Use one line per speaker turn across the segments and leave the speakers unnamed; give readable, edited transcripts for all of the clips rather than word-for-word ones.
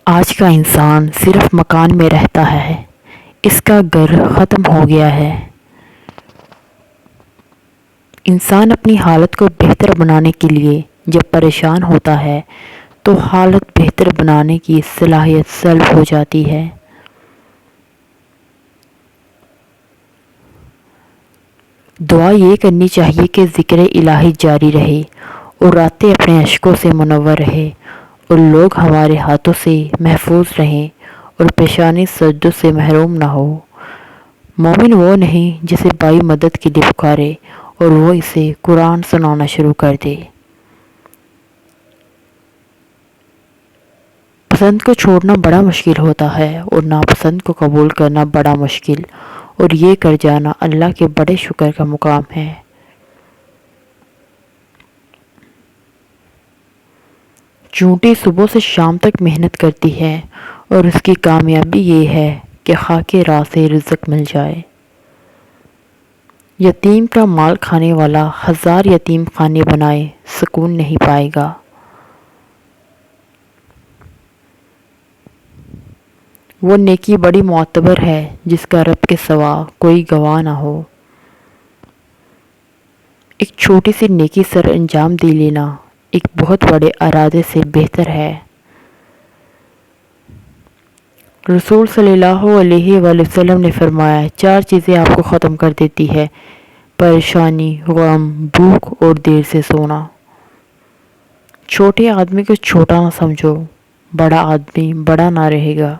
آج کا انسان صرف مکان میں رہتا ہے، اس کا گھر ختم ہو گیا ہے۔ انسان اپنی حالت کو بہتر بنانے کے لیے جب پریشان ہوتا ہے تو حالت بہتر بنانے کی صلاحیت سلب ہو جاتی ہے۔ دعا یہ کرنی چاہیے کہ ذکر الہی جاری رہے اور راتیں اپنے اشکوں سے منور رہے اور لوگ ہمارے ہاتھوں سے محفوظ رہیں اور پیشانی سجدوں سے محروم نہ ہو۔ مومن وہ نہیں جسے بائی مدد کے لیے پکارے اور وہ اسے قرآن سنانا شروع کر دے۔ پسند کو چھوڑنا بڑا مشکل ہوتا ہے اور ناپسند کو قبول کرنا بڑا مشکل، اور یہ کر جانا اللہ کے بڑے شکر کا مقام ہے۔ چونٹی صبح سے شام تک محنت کرتی ہے اور اس کی کامیابی یہ ہے کہ خاک راہ سے رزق مل جائے۔ یتیم کا مال کھانے والا 1000 یتیم خانے بنائے سکون نہیں پائے گا۔ وہ نیکی بڑی معتبر ہے جس کا رب کے سوا کوئی گواہ نہ ہو۔ ایک چھوٹی سی نیکی سر انجام دے لینا ایک بہت بڑے ارادے سے بہتر ہے۔ رسول صلی اللہ علیہ وآلہ وسلم نے فرمایا 4 چیزیں آپ کو ختم کر دیتی ہے: پریشانی، غم، بھوک اور دیر سے سونا۔ چھوٹے آدمی کو چھوٹا نہ سمجھو، بڑا آدمی بڑا نہ رہے گا۔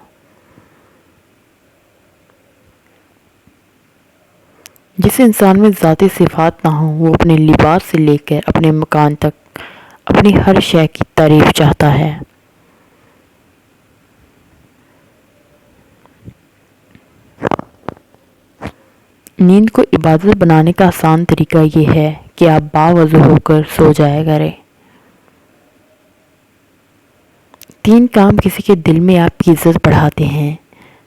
جس انسان میں ذاتی صفات نہ ہوں وہ اپنے لباس سے لے کر اپنے مکان تک اپنی ہر شے کی تعریف چاہتا ہے۔ نیند کو عبادت بنانے کا آسان طریقہ یہ ہے کہ آپ باوضو ہو کر سو جایا کریں۔ 3 کام کسی کے دل میں آپ کی عزت بڑھاتے ہیں: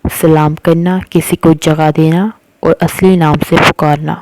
سلام کرنا، کسی کو جگہ دینا اور اصلی نام سے پکارنا۔